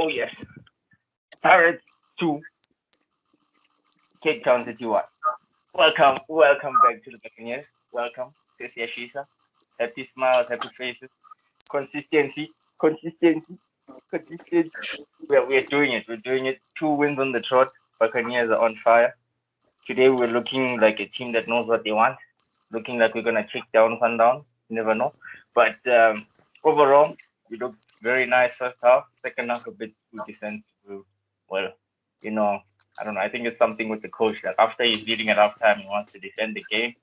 Oh yes, Pirates 2, Cape Town City 1. Welcome back to the Buccaneers. Welcome, Sissy Ashisa. Happy smiles, happy faces. Consistency, consistency, consistency. We're doing it. We're doing it. 2 wins on the trot. Buccaneers are on fire. Today we're looking like a team that knows what they want. Looking like we're gonna kick down Sundowns. You never know. But overall, we looked very nice first half. Second half a bit too defensive. Well, you know, I don't know. I think it's something with the coach that after he's leading at halftime, he wants to defend the game.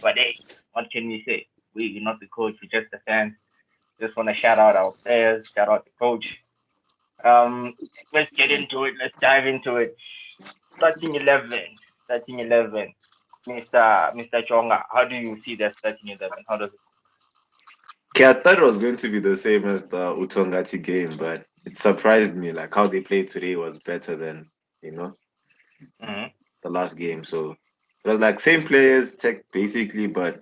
But hey, what can we say? We're not the coach. We're just the fans. Just want to shout out our players. Shout out the coach. Let's get into it. Let's dive into it. Starting 11. Starting 11. Mr. Chonga, how do you see that starting 11? How does it? Okay, I thought it was going to be the same as the Utongati game, but it surprised me. Like how they played today was better than you know Mm-hmm. the last game. So it was like same players, tech basically, but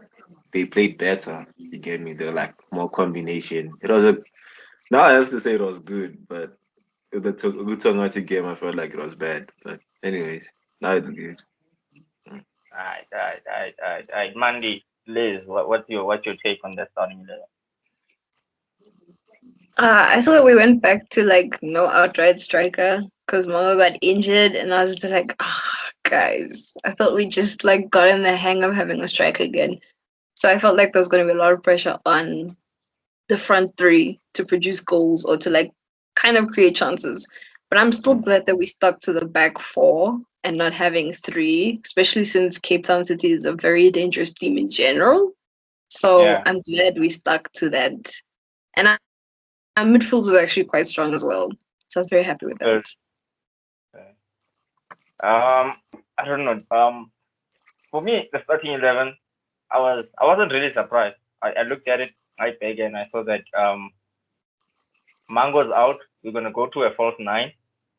they played better. You get me? They're like more combination. It was a now I have to say it was good, but the Utongati game I felt like it was bad. But anyways, now it's good. Alright. Mandy, Liz, what's your take on the starting 11? I saw that we went back to like no outright striker because Momo got injured, and I was just like, guys, I thought we just like got in the hang of having a striker again. So I felt like there was going to be a lot of pressure on the front three to produce goals or to like kind of create chances. But I'm still glad that we stuck to the back four and not having three, especially since Cape Town City is a very dangerous team in general. So Yeah. I'm glad we stuck to that. And our midfield was actually quite strong as well. So I was very happy with that. Good. Um, I don't know. For me, the starting 11, I wasn't really surprised. I looked at it right back and I saw that Mango's out. We're gonna go to a false nine.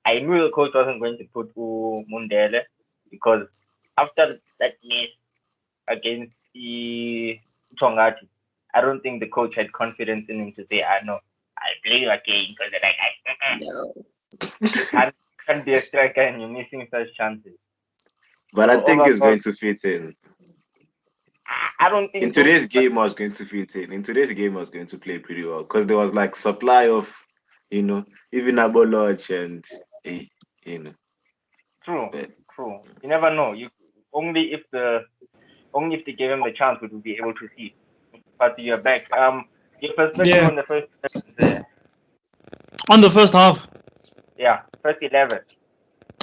I knew the coach wasn't going to put Mundele because after that miss against the Tongati, I don't think the coach had confidence in him to say, "I know, I'll play you again." Because No. you can't be a striker and you're missing such chances. But I So think it's overall, going to fit in. I don't In think so. today's But game, I was going to fit in. In today's game, I was going to play pretty well because there was like supply of, you know, even Abo Lodge and, eh, you know, true, but true. You never know. You only if the only if they gave him the chance would we be able to see. But you're back. Your perspective Yeah, on the first 11 there. on the first half, Yeah, first 11.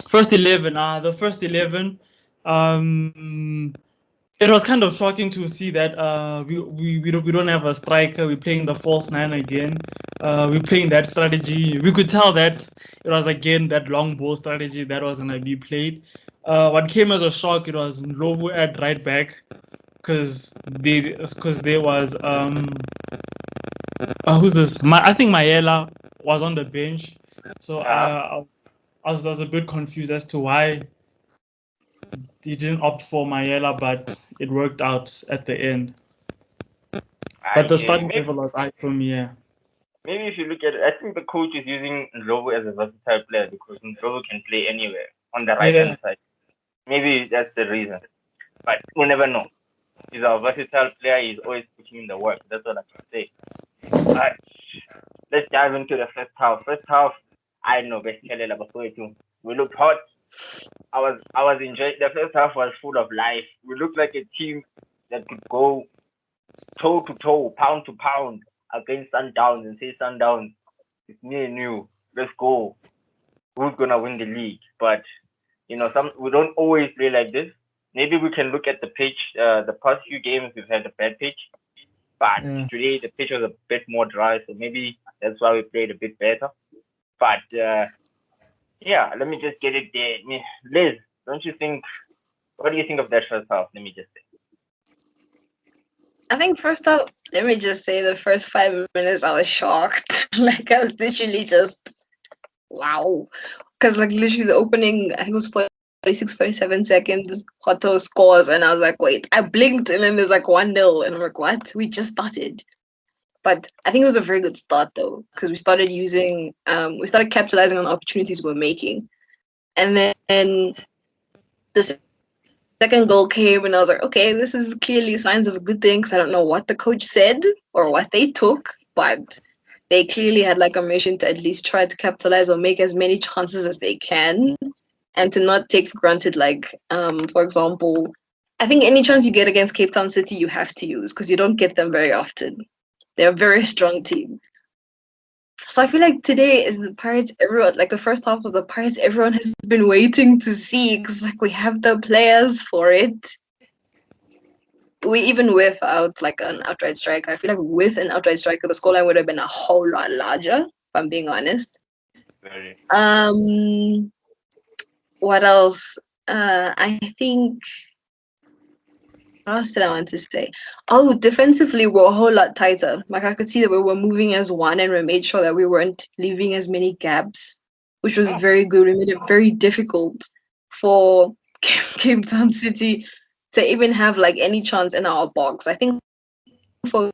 first 11. The first 11. Um, it was kind of shocking to see that we don't have a striker. We're playing the false nine again. We're playing that strategy. We could tell that it was again that long ball strategy that was gonna be played. What came as a shock, it was Ndlovu at right back because there was who's this? I think Mayela was on the bench, so Uh-huh. I was a bit confused as to why he didn't opt for Mayela, but it worked out at the end. But the Yeah. starting level was high from me. Yeah. Maybe if you look at it, I think the coach is using Ndlovu as a versatile player because Ndlovu can play anywhere on the right Yeah. hand side. Maybe that's the reason. But we'll never know. He's a versatile player. He's always putting in the work. That's all I can say. But let's dive into the first half. First half, I know basically we looked hot. I was enjoying the first half was full of life. We looked like a team that could go toe to toe, pound to pound against Sundowns and say Sundowns, it's me and you. Let's go. Who's gonna win the league? But some we don't always play like this. Maybe we can look at the pitch. The past few games we've had a bad pitch, but Yeah. today the pitch was a bit more dry, so maybe that's why we played a bit better. But yeah, let me just get it there. Liz, don't you think? What do you think of that first half? Let me just say. I think first off, let me just say the first 5 minutes I was shocked. Like I was literally just wow. Because like literally the opening, I think it was 46, 47 seconds, Otto scores and I was like, wait, I blinked and then there's like 1-0 and I'm like, what? We just started. But I think it was a very good start though, because we started capitalizing on the opportunities we're making. And then the second goal came, and I was like, okay, this is clearly signs of a good thing, because I don't know what the coach said or what they took, but they clearly had like a mission to at least try to capitalize or make as many chances as they can, and to not take for granted, like, for example, I think any chance you get against Cape Town City, you have to use, because you don't get them very often. They're a very strong team. So I feel like today is the Pirates everyone, like the first half of the Pirates everyone has been waiting to see, because like we have the players for it. We even without like an outright striker, I feel like with an outright striker, the scoreline would have been a whole lot larger, if I'm being honest. Very. What else? I think what else did I want to say? Oh, defensively, we're a whole lot tighter. Like I could see that we were moving as one, and we made sure that we weren't leaving as many gaps, which was very good. We made it very difficult for Cape Town City to even have like any chance in our box. I think for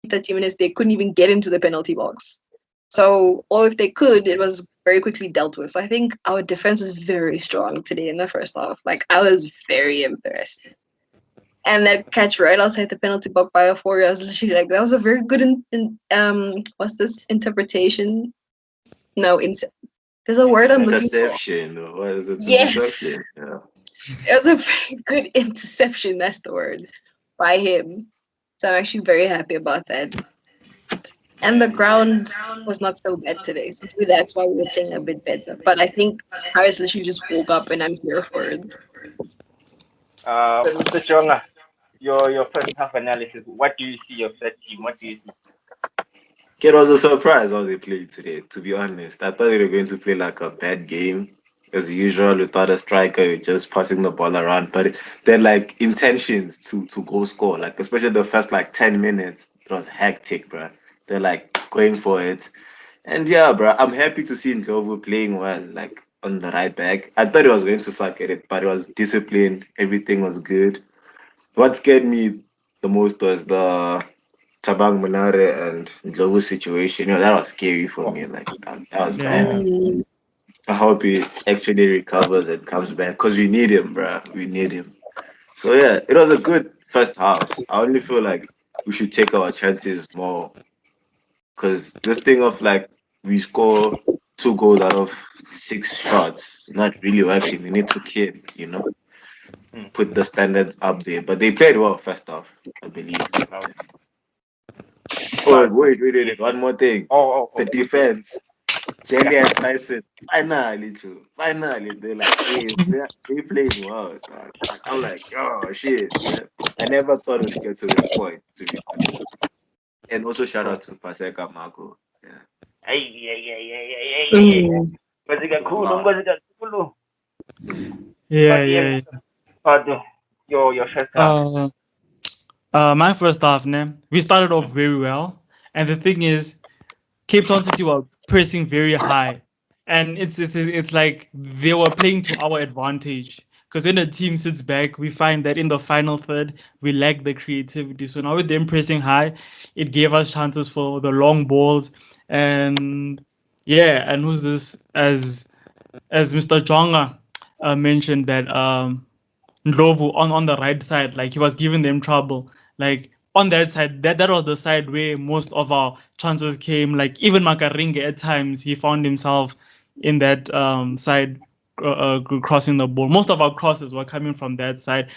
30 minutes they couldn't even get into the penalty box. So, or if they could, it was very quickly dealt with. So I think our defense was very strong today in the first half. Like I was very impressed. And that catch right outside the penalty box by Euphoria, I was literally like, that was a very good what's this interpretation? No, there's a word I'm looking for. Interception, or what is it? Yes, Interception. Yeah. it was a very good interception. That's the word by him. So I'm actually very happy about that. And the ground was not so bad today, so maybe that's why we were playing a bit better. But I think Harris literally just woke up, and I'm here for it. Mr. Jonga, your first half analysis. What do you see of that team? What do you see? It was a surprise how they played today, to be honest. I thought they were going to play like a bad game, as usual, without a striker, just passing the ball around. But they're like intentions to go score, like especially the first like 10 minutes, it was hectic, bro. They're like going for it. And yeah, bro, I'm happy to see Ndlovu playing well, like on the right back. I thought he was going to suck at it, but it was disciplined. Everything was good. What scared me the most was the Tabang Munare and Ndlovu situation. That was scary for me. Like that was bad. Yeah. Mm. I hope he actually recovers and comes back because we need him, bro. We need him. So yeah, it was a good first half. I only feel like we should take our chances more because this thing of like we score 2 goals out of 6 shots is not really working. We need to put the standards up there. But they played well first half, I believe. Oh, wait. One more thing. The defense. Jele and Tyson. Finally, too. Finally, they're like, hey, they played well. Dog. I'm like, oh, shit. Yeah. I never thought we'd get to this point, to be honest. And also shout out to Paseka Marco. Yeah. Hey. Mm. Yeah. Pardon. Your first half. My first half, we started off very well, and the thing is, Cape Town City were pressing very high, and it's like they were playing to our advantage. Because when a team sits back, we find that in the final third we lack the creativity. So now with them pressing high, it gave us chances for the long balls, and yeah, and who's this as Mr. Jonga mentioned that Ndlovu on the right side, like he was giving them trouble. Like on that side, that was the side where most of our chances came. Like even Makaringe at times he found himself in that side crossing the ball. Most of our crosses were coming from that side.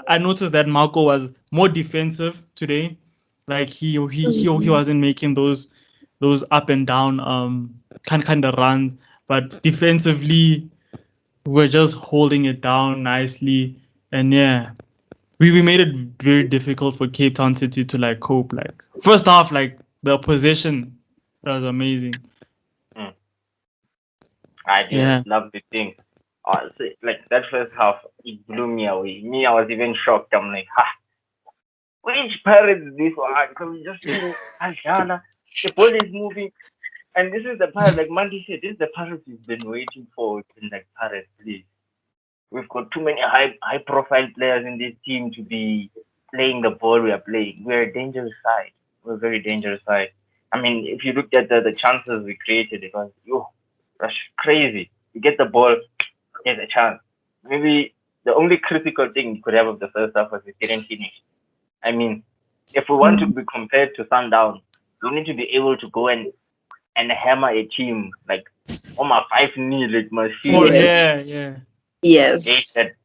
I noticed that Marco was more defensive today. Like he wasn't making those up and down kind of runs, but defensively we're just holding it down nicely. And yeah, we made it very difficult for Cape Town City to like cope. Like first half, like the possession was amazing. I did Yeah. love the thing. Honestly, like that first half, it blew me away. Me, I was even shocked. I'm like, which Pirates is this one? Because we just seeing Ajana, the ball is moving, and this is the Pirates. Like Mandy said, this is the Pirates we've been waiting for in like Pirates, please. We've got too many high profile players in this team to be playing the ball we are playing. We're a dangerous side. very dangerous side. I mean, if you look at the chances we created, it was crazy. You get the ball, there's a chance. Maybe the only critical thing you could have of the first half was we didn't finish. I mean, if we want to be compared to Sundowns, we need to be able to go and hammer a team like 5-0. It must feel yeah. Yes. that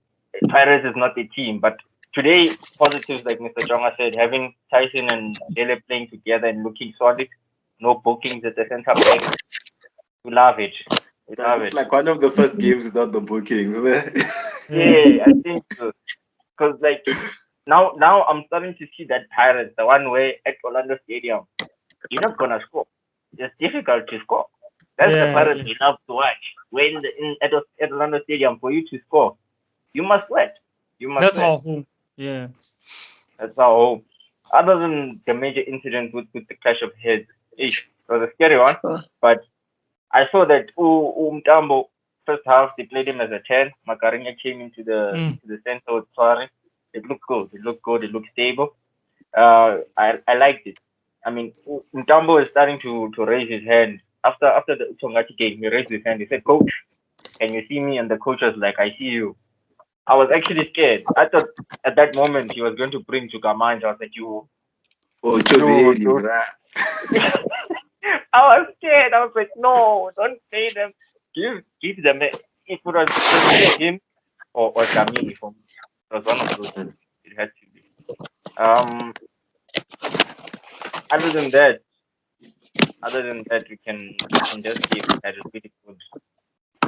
Pirates is not a team. But today, positives like Mr. Jonga said, having Tyson and Jele playing together and looking solid, no bookings at the center back. We love it. We love It's it. like one of the first games without the bookings, man. Yeah, I think so. Because like now I'm starting to see that Pirates, the one way at Orlando Stadium, you're not gonna score. It's difficult to score. That's the Pirates we love to watch. When at Orlando Stadium, for you to score, you must sweat. That's our home. Yeah. That's our home. Other than the major incident with the clash of heads, it was a scary one. But I saw that Mtambo first half they played him as a 10. Makarinya came into the center with Suarez. It looked good. It looked stable. I liked it. I mean, Mtambo is starting to raise his hand. After the Tongati game, he raised his hand. He said, "Coach, can you see me?" And the coach was like, "I see you." I was actually scared. I thought at that moment he was going to bring Chukamanja. I was like, "You." I was scared. I was like, "No, don't play them. Give them. If it was him or Dlamini for me, it was one of those. It had to be. Other than that, we can just say we had a pretty good,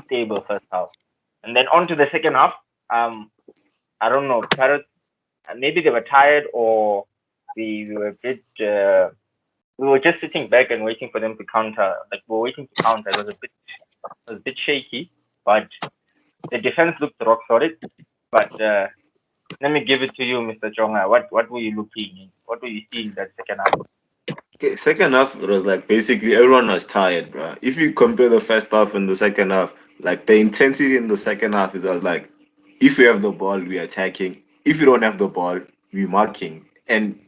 stable first half, and then on to the second half. I don't know, Parrots. Maybe they were tired, or we were a bit. We were just sitting back and waiting for them to counter. Like we were waiting to counter. It was a bit shaky, but the defense looked rock solid. But let me give it to you, Mr. Chonga. What were you looking? What were you seeing that second half? Okay, second half it was like basically everyone was tired, bro. If you compare the first half and the second half, like the intensity in the second half is like, if we have the ball, we attacking. If you don't have the ball, we marking. And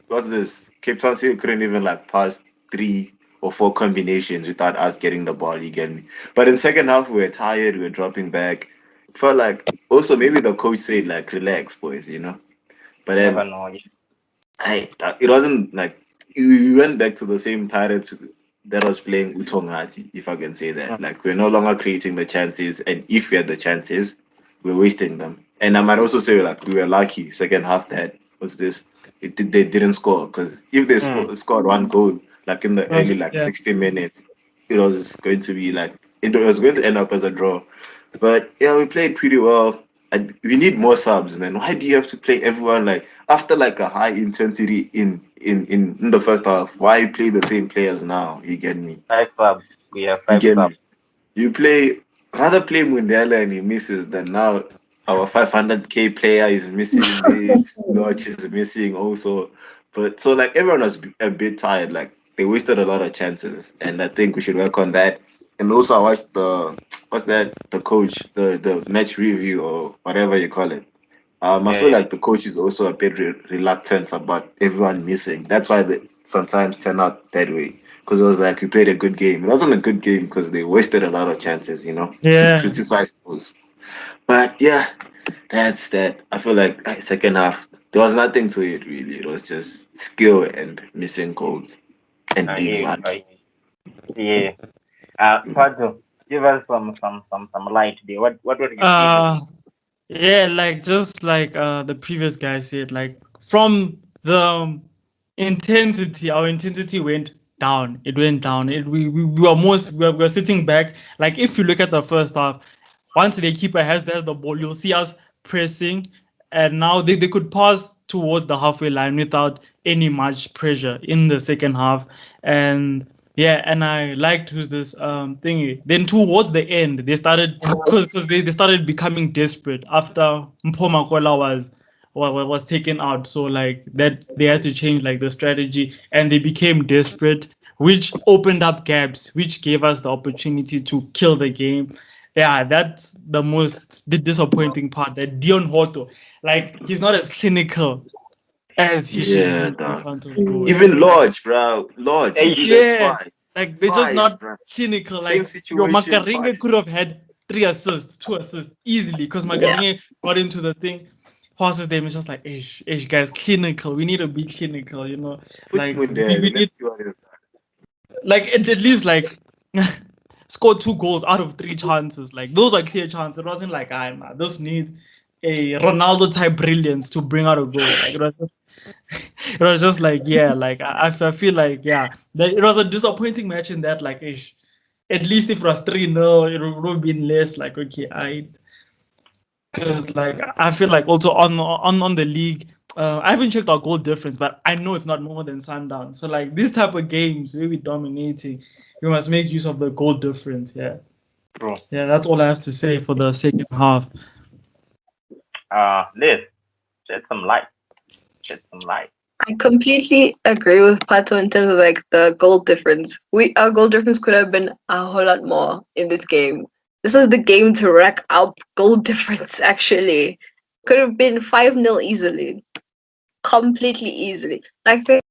what's this? Cape Town City couldn't even like pass 3 or 4 combinations without us getting the ball. You get me? But in second half, we were tired. We were dropping back. Felt like also maybe the coach said like, relax, boys. But You then never know. it wasn't like we went back to the same Pirates that was playing Utongati, if I can say that. Like we're no longer creating the chances, and if we had the chances, we're wasting them. And I might also say like we were lucky second half that was this. They didn't score because if they scored one goal like in the early 60 minutes, it was going to be like it was going to end up as a draw. But yeah, we played pretty well. And we need more subs, man. Why do you have to play everyone like after like a high intensity in the first half? Why play the same players now? You get me? 5 subs. We have You 5 get subs. me? You play Mundela and he misses. Then now our 500k player is missing. This Lodge is missing also. But so like everyone was a bit tired. Like they wasted a lot of chances, and I think we should work on that. And also I watched the coach the match review or whatever you call it. I feel like the coach is also a bit reluctant about everyone missing. That's why they sometimes turn out that way. Because it was like we played a good game. It wasn't a good game because they wasted a lot of chances, Yeah. to criticize those. But yeah, that's that. I feel like second half, there was nothing to it really. It was just skill and missing goals and being lucky. Yeah. Pardon. Give us some light there. What were you seeing? Yeah, like just like the previous guy said, like from the intensity, our intensity went down. It went down. We were sitting back. Like if you look at the first half, once the keeper has the ball, you'll see us pressing, and now they could pass towards the halfway line without any much pressure in the second half. And yeah, and I liked who's this thingy. Then towards the end, they started because they started becoming desperate after Mpomakola was taken out. So like that they had to change like the strategy, and they became desperate, which opened up gaps, which gave us the opportunity to kill the game. Yeah, that's the most disappointing part. That Dion Hoto, like he's not as clinical as he should Yeah, be in dog. front of goal. Even Lodge, bro. Lodge, he did it Yeah, twice. like they're just Twice, not bro. clinical. Same Like your situation, Makaringa twice. could have had 2 assists easily because Yeah. Makaringa got into the thing, passes them. It's just like, ish, guys, clinical. We need to be clinical, you know. Put Like Mundele. we need, Let's see what is. like at least like scored 2 goals out of 3 chances. Like those are clear chances. It wasn't like, nah, this needs a Ronaldo type brilliance to bring out a goal. Like it was just like, yeah, like I feel like, yeah, that it was a disappointing match in that, like, ish. At least if it was 3-0, it would have been less like, okay, because like I feel like also on the league, I haven't checked our goal difference, but I know it's not more than Sundowns. So like these type of games where we're dominating, we must make use of the goal difference. Yeah, True. yeah, that's all I have to say for the second half. Liz, shed some light. Shed some light. I completely agree with Pato in terms of like the goal difference. Our goal difference could have been a whole lot more in this game. This was the game to rack up goal difference. Actually, could have been 5-0 easily, completely easily. Like there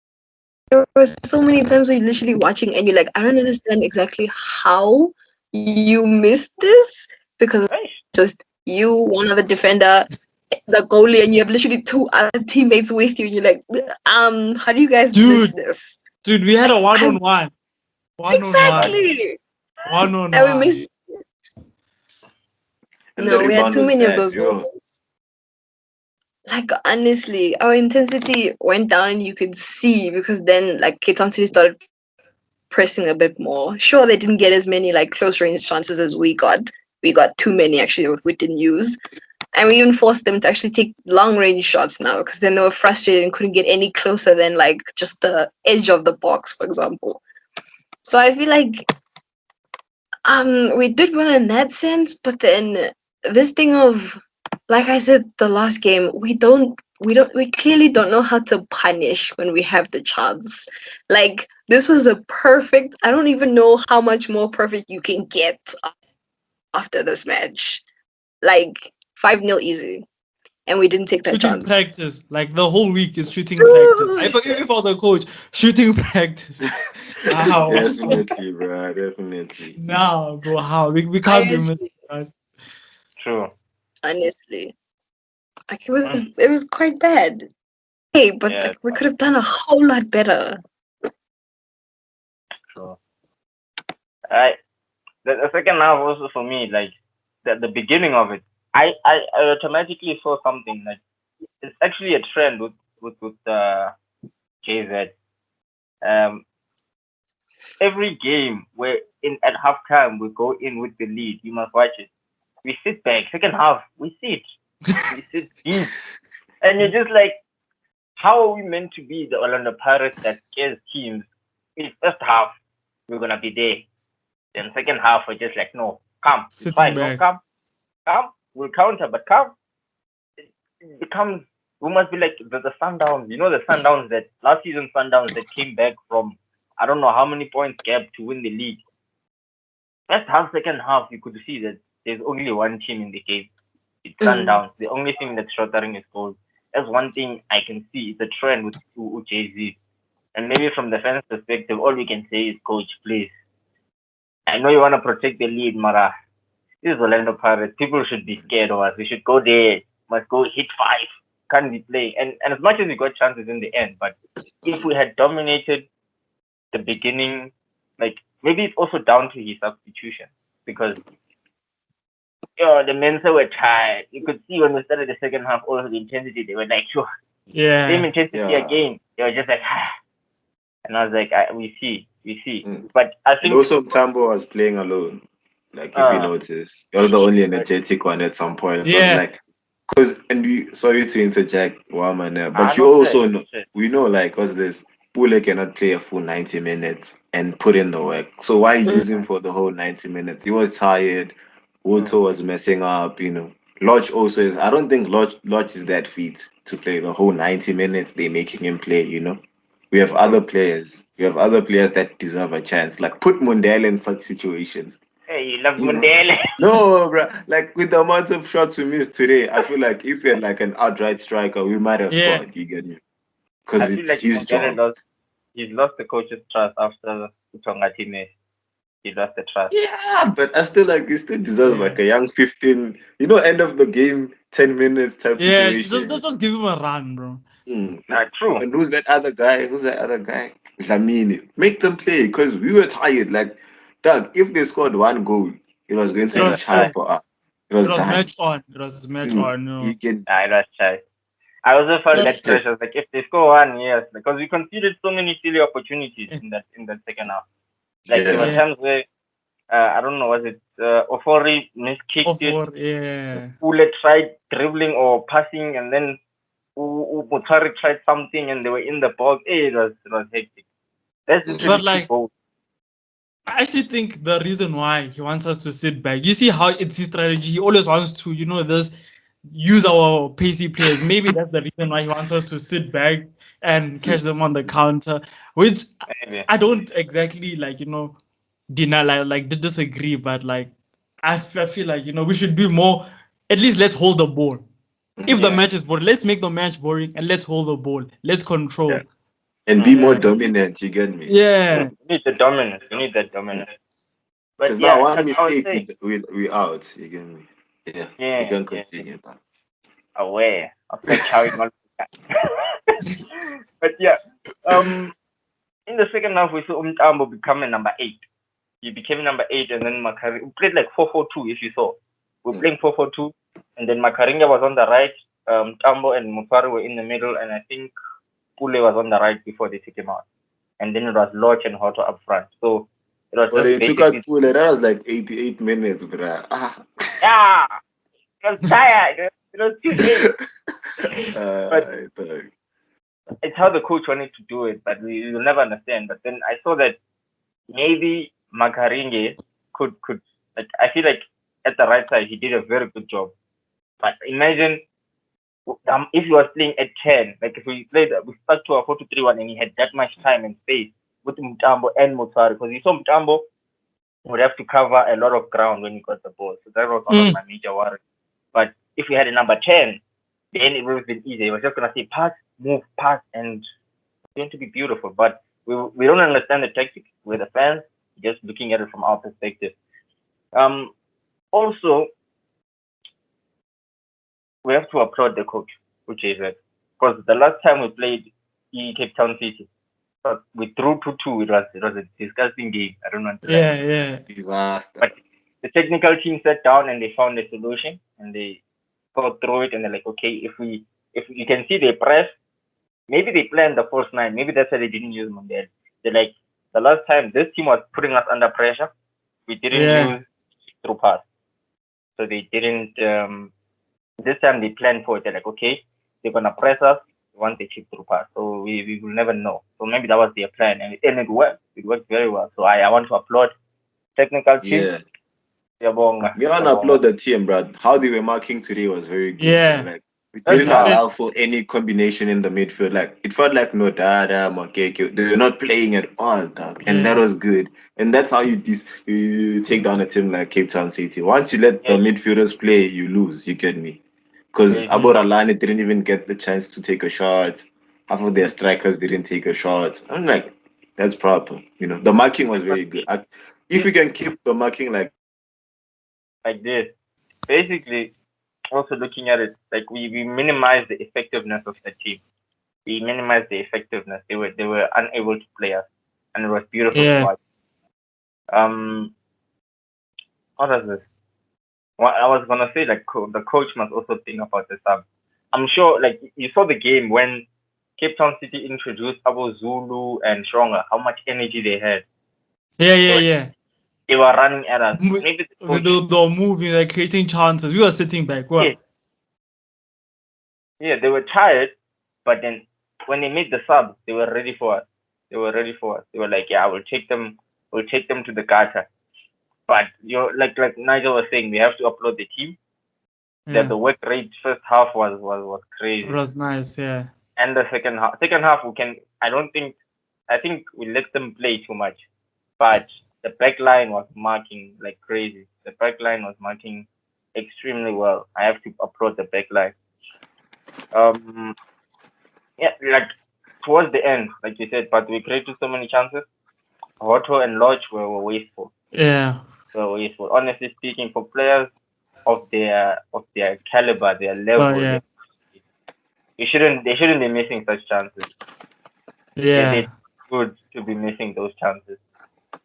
was so many times where you're literally watching and you're like, I don't understand exactly how you missed this because it's Right. just you, one other defender, the goalie, and you have literally 2 other teammates with you. And you're like, how do you guys miss Dude, this? we had a one-on-one, Exactly. one-on-one. And we missed. And the No, we had rebound too was many of bad, those yo. moments. Like honestly, our intensity went down, and you could see because then like Ketan City started pressing a bit more. Sure, they didn't get as many like close range chances as we got. We got too many actually, with we didn't use. And we even forced them to actually take long range shots now because then they were frustrated and couldn't get any closer than like just the edge of the box, for example. So I feel like we did win in that sense, but then this thing of, like I said the last game, we clearly don't know how to punish when we have the chance. Like this was a perfect, I don't even know how much more perfect you can get after this match. Like 5-0 easy. And we didn't take that Shooting chance. practice, like the whole week is shooting practice. If I was a coach, shooting practice. How? Definitely, bro. Definitely. Nah, bro, how? We can't be missing Honestly, that. True. honestly. Like it was quite bad. Hey, but Yeah. like we could have done a whole lot better. True. I the second half also for me, like the beginning of it, I automatically saw something like it's actually a trend with JZ. Um, every game where in at halftime we go in with the lead, you must watch it. We sit back. Second half, we sit deep, and you're just like, how are we meant to be the Orlando Pirates that scares teams? In first half, we're gonna be there. Then second half, we're just like, no, come, it's Sitting fine, no, back. come, we'll counter, but come, it becomes we must be like the Sundowns. You know the Sundowns that last season Sundowns that came back from I don't know how many points gap to win the league. First half, second half, you could see that there's only one team in the game. It's Sundowns. The only thing that's shattering is goals. That's one thing I can see. It's a trend with Jay-Z. And maybe from the fans' perspective, all we can say is, coach, please. I know you want to protect the lead, Mara. This is Orlando Pirates. People should be scared of us. We should go there. Must go hit five. Can't be playing. And as much as we got chances in the end, but if we had dominated the beginning, like maybe it's also down to his substitution because the Mensa were tired. You could see when we started the second half, all the intensity. They were like, sure, Yeah. same intensity Yeah. again. They were just like, and I was like, we see. Mm. But I And think also Tambo was playing alone. Like if you notice, you're the only energetic one at some point. So Yeah. like, cause and we sorry to interject, Wama, but you no also stress, know we know like what's this? Pule cannot play a full 90 minutes and put in the work. So why use him for the whole 90 minutes? He was tired. Woto was messing up. Lodge also is. I don't think Lodge is that fit to play the whole 90 minutes. They're making him play. We have other players. We have other players that deserve a chance. Like put Mundele in such situations. Hey, you love You know? Mundele. No, bro. Like with the amount of shots we missed today, I feel like if we had like an outright striker, we might have Yeah. scored. You get me? because I feel like his job. he's lost the coach's trust after the Tonga team. He lost the trust. Yeah, but I still like he still deserves like a young 15, end of the game, 10 minutes type Yeah, situation. just give him a run, bro. True. And who's that other guy? Lamine. Make them play because we were tired. Like, Doug, if they scored one goal, it was going to It be was shy for us. It was It was done. match on. It was match on. No. You can I lost shy. I also felt that Yeah. pressure. Like if they score one, yes, because we conceded so many silly opportunities in that second half. Like there were Yeah. times where I don't know, was it Ofori miskicked it, Yeah. Ule tried dribbling or passing, and then Mutari tried something, and they were in the box. It was hectic. That's literally But two like, goals. I actually think the reason why he wants us to sit back. You see how it's his strategy. He always wants to, use our pacey players. Maybe that's the reason why he wants us to sit back and catch them on the counter, which Maybe. I don't exactly deny, disagree, but like I feel like we should be more. At least let's hold the ball. If the Yeah. match is boring, let's make the match boring and let's hold the ball. Let's control. And be more dominant, you get me? Yeah. We need the dominance. We need that dominance. But Because yeah, now one I would mistake, say, we out, you get me? Yeah. We can continue that. aware of that chowing all the time. But yeah, in the second half we saw Umtambo becoming number 8. He became number 8, and then Makari we played like 4-4-2. If you saw, we're playing 4-4-2, and then Makaringa was on the right, Tambo and Mufari were in the middle, and I think Pule was on the right before they took him out, and then it was Lodge and Hoto up front. So it was Well, just they took basically out Pule. That was like 88 minutes, bruh. yeah, it was tired. It was too late. But it's how the coach wanted to do it, but we will never understand. But then I saw that maybe Makaringe could like I feel like at the right side he did a very good job. But imagine if he was playing at 10, like if we stuck to a 4-2-3-1 and he had that much time and space with Mutambo and Mutari, because you saw Mutambo would have to cover a lot of ground when he got the ball. So that was one of my major worries. But if we had a number 10, then it would have been easy. It was just gonna say pass, move, pass, and it's going to be beautiful. But we don't understand the tactics. We're the fans, just looking at it from our perspective. Also, we have to applaud the coach, which is it. Because the last time we played Cape Town City, we drew 2-2. It was a disgusting game. I don't want to lie. Yeah. Disaster. But the technical team sat down and they found a solution and they thought through it and they're like, okay, if you can see they press, maybe they planned the first 9. Maybe that's why they didn't use Mundell. They're like, the last time this team was putting us under pressure, we didn't use through pass. So they didn't this time they planned for it. They're like, okay, they're gonna press us once they chip through pass. So we will never know. So maybe that was their plan, and it worked. It worked very well. So I want to applaud technical team. Yeah. We want to applaud the team, bro. How they were marking today was very good. Yeah. Like we didn't allow for any combination in the midfield. Like it felt like no Dada, Makeke. They were not playing at all, dog. And that was good. And that's how you take down a team like Cape Town City. Once you let the midfielders play, you lose. You get me? Because Aboralani didn't even get the chance to take a shot. Half of their strikers didn't take a shot. I'm like, that's proper. The marking was very good. If we can keep the marking like this, basically, also looking at it, like we minimize the effectiveness of the team. We minimized the effectiveness. They were unable to play us, and it was beautiful to watch. What is this? Well, I was gonna say like the coach must also think about the sub. I'm sure like you saw the game when Cape Town City introduced Abu Zulu and Shonga, how much energy they had. Yeah. They were running at us. Maybe they were moving, like creating chances. We were sitting back. Well, yeah, they were tired, but then when they made the sub, they were ready for us. They were like, yeah, we'll take them to the gutter. But like Nigel was saying, we have to upload the team. That the work rate first half was crazy. It was nice, yeah. And the second half I think we let them play too much. But the back line was marking like crazy. The back line was marking extremely well. I have to applaud the back line. Yeah, like towards the end, like you said, but we created so many chances. Otto and Lodge were wasteful. Yeah. Wasteful. Honestly speaking, for players of their caliber, their level, Yeah. they shouldn't be missing such chances. Yeah. They're good to be missing those chances.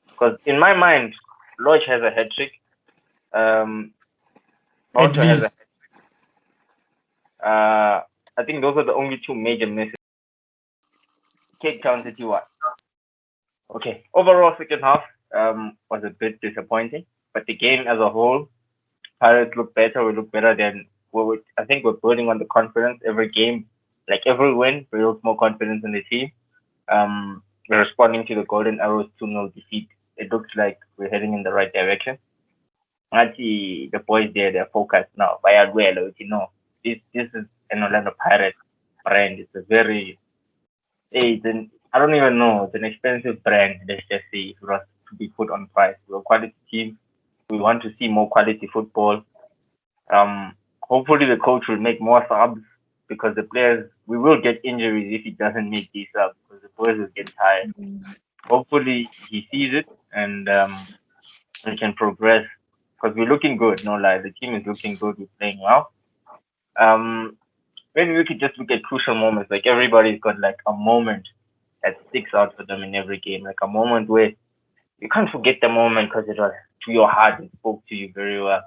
Because in my mind, Lodge has a hat trick. At Otto has least. I think those are the only two major misses. Cape Town City one. Okay. Overall, second half was a bit disappointing, but the game as a whole, Pirates look better. We look better than I think we're building on the confidence every game. Like every win builds more confidence in the team. We're responding to the Golden Arrows 2-0 defeat. It looks like we're heading in the right direction. Actually, the boys there, they're focused now. This is an Orlando Pirates brand. It's a very, I don't even know. It's an expensive brand. Let's just say for us to be put on price. We're a quality team. We want to see more quality football. Hopefully the coach will make more subs because the players, we will get injuries if he doesn't make these subs because the boys will get tired. Hopefully he sees it and we can progress because we're looking good. No lie, the team is looking good. We're playing well. Maybe we could just look at crucial moments. Like everybody's got like a moment that sticks out for them in every game. Like a moment where you can't forget the moment because it was to your heart. It spoke to you very well.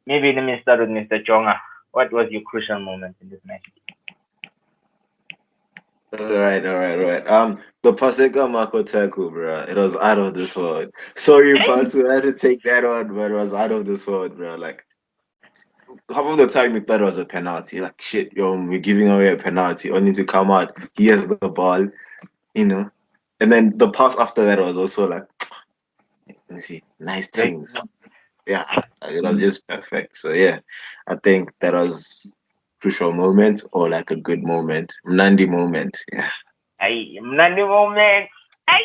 Maybe let me start with Mr. Jonga. What was your crucial moment in this match? All right. The Paseka Mako tackle, bro. It was out of this world. Sorry, Patu, I had to take that on, but it was out of this world, bro. Like half of the time we thought it was a penalty. Like shit, yo, we're giving away a penalty. Only to come out, he has the ball, you know. And then the pass after that was also like, let me see, nice things. Yeah, it was just perfect. So yeah, I think that was crucial moment or like a good moment, Mnandi moment. Yeah. Mnandi moment. I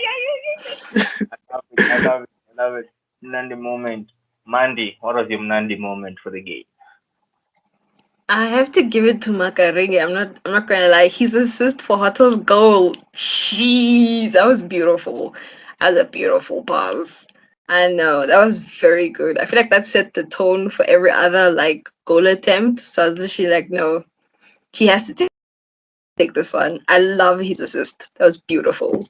love it. Mnandi moment. Mandy, what was your Mnandi moment for the game? I have to give it to Makarenge. I'm not gonna lie. His assist for Hoto's goal. Jeez, that was beautiful. That was a beautiful pass. I know that was very good. I feel like that set the tone for every other like goal attempt. So I was literally like, no, he has to take this one. I love his assist. That was beautiful.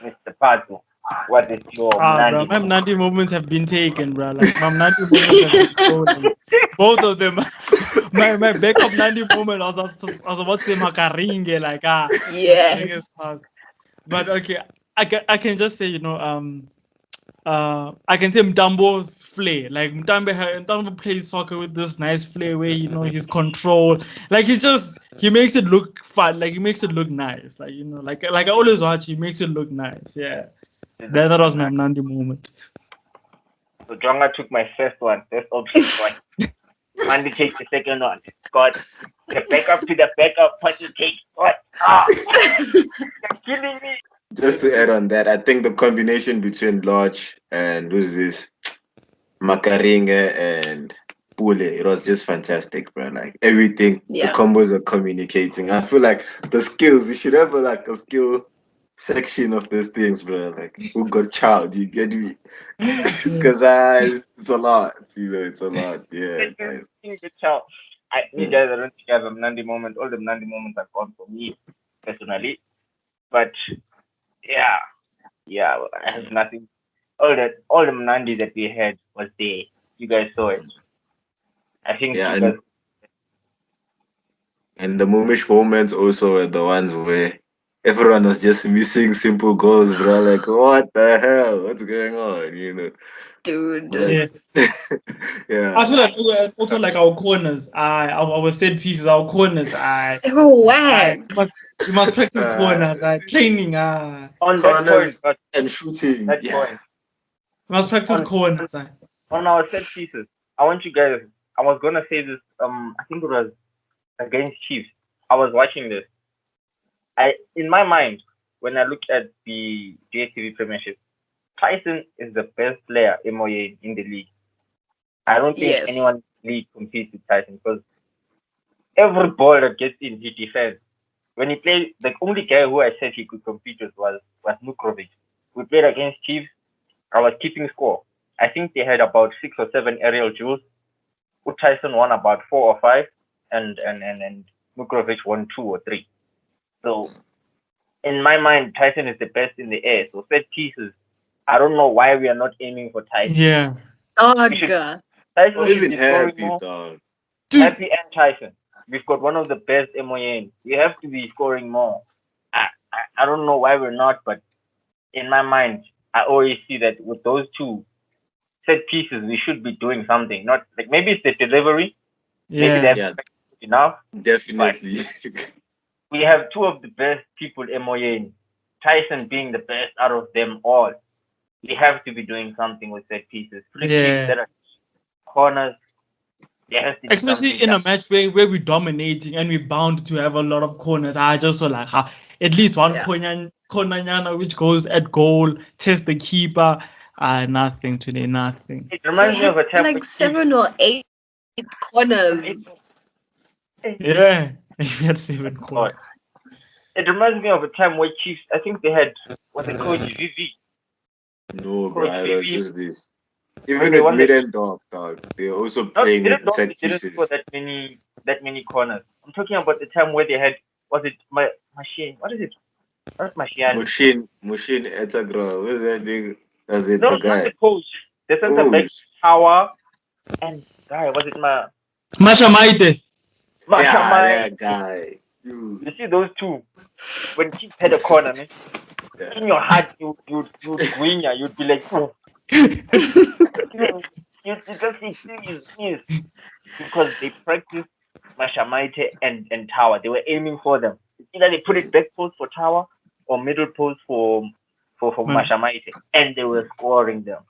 Mr. Patu, what is your Bro, Mnandi my moment? Mnandi moments have been taken, bro. Like my Mnandi moments have been stolen. Both of them. my backup Nandi moment, I was about to say Makaringe, like Yes. but okay, I can just say, I can say Mtambo's flair. Like Mtambo plays soccer with this nice flair where his control. Like he makes it look fun. Like he makes it look nice. Like like I always watch, he makes it look nice. Yeah. That was my Nandi moment. So Jonga took my first option. Mandy takes the second one. Got the backup to the backup. Patu takes what? You're killing me. Just to add on that, I think the combination between Lodge and who's this Makaringa and Pule, it was just fantastic, bro. Like everything, the combos are communicating. I feel like the skills, you should have like a skill section of these things, bro. Like who got child, you get me? Because it's a lot, it's a lot. Yeah. Good child. You guys, I don't think I have a Nandi moment. All the Nandi moments are gone for me personally. But yeah, I have nothing. All the Nandi that we had was there. You guys saw it. I think you guys. And the Mumish moments also were the ones where everyone was just missing simple goals, bro. Like, what the hell? What's going on? Dude. Yeah. I feel like also like our corners. Our set pieces, our corners. Whack. You must practice corners. Training. On that point, and shooting. That point. You must practice corners. On our set pieces, I want you guys. I was gonna say this. I think it was against Chiefs. I was watching this. In my mind, when I look at the JTV Premiership, Tyson is the best player MOA in the league. I don't think anyone in the league competes with Tyson because every ball that gets in, he defends. when he played, the only guy who I said he could compete with was Mukrovic. We played against Chiefs. I was keeping score. I think they had about 6 or 7 aerial duels. Tyson won about 4 or 5, and Mukrovic won 2 or 3. So in my mind, Tyson is the best in the air. So set pieces, I don't know why we are not aiming for Tyson. Yeah. Oh We should- god. Tyson Or should even be scoring Happy, more. dog. Dude, Happy and Tyson. We've got one of the best MON. We have to be scoring more. I don't know why we're not, but in my mind, I always see that with those two set pieces, we should be doing something. Not like maybe it's the delivery, maybe yeah. that's Yeah, enough. definitely. We have two of the best people MON. Tyson being the best out of them all. We have to be doing something with set pieces. Free kicks Yeah. that are corners. There has to be Especially something in a done. match where we're dominating and we're bound to have a lot of corners. I just feel like at least one Yeah. corner which goes at goal, test the keeper. Nothing today, nothing. It We reminds me had of a time like 7 or 8 corners. Yeah, we had 7 God. corners. It reminds me of a time where Chiefs, I think they had, was it Coach VV? No, bro, Coach it was VV. just this. When Even they with won mid the, and dog, they're also not, playing didn't, with not, set they didn't pieces. score that many corners. I'm talking about the time where they had, was it Machine? What is it? Not Machine. Mushin Etagra, what is that thing? That's it, No, the not guy. the coach. The center Oh, back Tower and guy, was it Masha Maite. yeah, Mashamai? that guy. Dude, You see those two, when Chiefs had a corner, man, yeah. in your heart, you'd guinya, you'd be like, oh, you'd just say, please, because they practiced Mashamaite and Tower. They were aiming for them. Either they put it back post for Tower or middle post for Man. Mashamaite, and they were scoring them.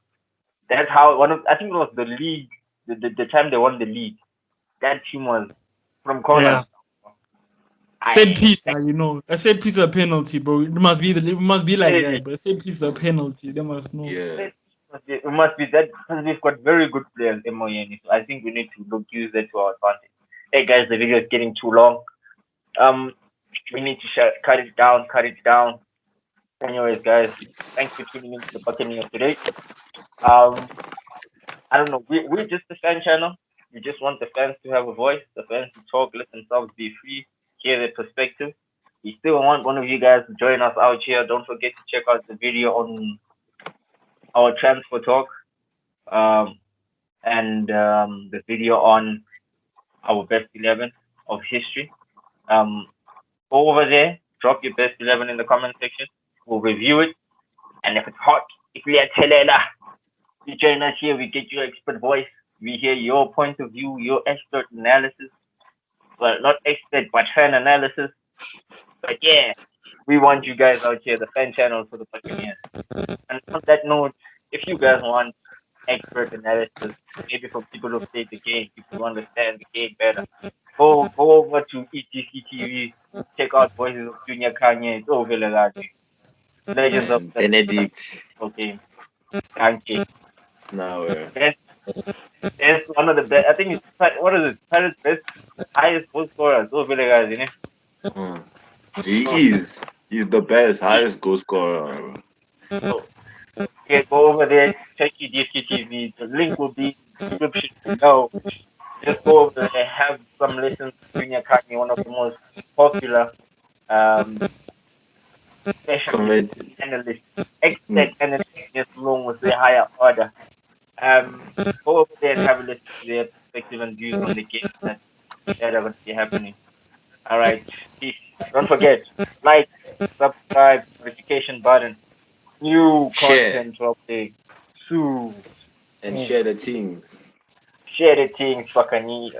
That's how I think it was the league, the time they won the league. That team was from corners. Set piece, a set piece of penalty, bro. It must be like It- that, but a set piece of penalty, they must know. Yeah. It must be that because we've got very good players in Moyeni. So I think we need to use that to our advantage. Hey guys, the video is getting too long. We need to cut it down. Anyways, guys, thanks for tuning into the Buccaneers today. I don't know. We're just a fan channel. We just want the fans to have a voice, the fans to talk, let themselves be free, hear their perspective. We still want one of you guys to join us out here. Don't forget to check out the video on our transfer talk, and the video on our best 11 of history. Go over there, drop your best 11 in the comment section. We'll review it, and if it's hot, if we are telela, you join us here. We get your expert voice. We hear your point of view, your expert analysis. Well, not expert, but fan analysis. But yeah, we want you guys out here, the fan channel for the Buccaneers. And on that note, if you guys want expert analysis, maybe from people who played the game, people who understand the game better, go over to ETC TV, check out Voices of Junior Kanye, it's over Legends of And the Benedict. game. Kanye. Now, It's one of the best. I think it's what is it? Pirates best highest goal scorers. Over guys, he is. He's the best, highest goal scorer. So yeah, go over there, check EDSK TV. The link will be in the description below. Just go over there, have some lessons with Junior Kanye, one of the most popular specialist Commented. analysts, expert analysts in along with the higher order. Go over there and have a listen to their perspective and views on the game that are going to be happening. All right, peace. Don't forget, like, subscribe, notification button. New Share content dropping soon. and share the things. Share the things, Buccaneers.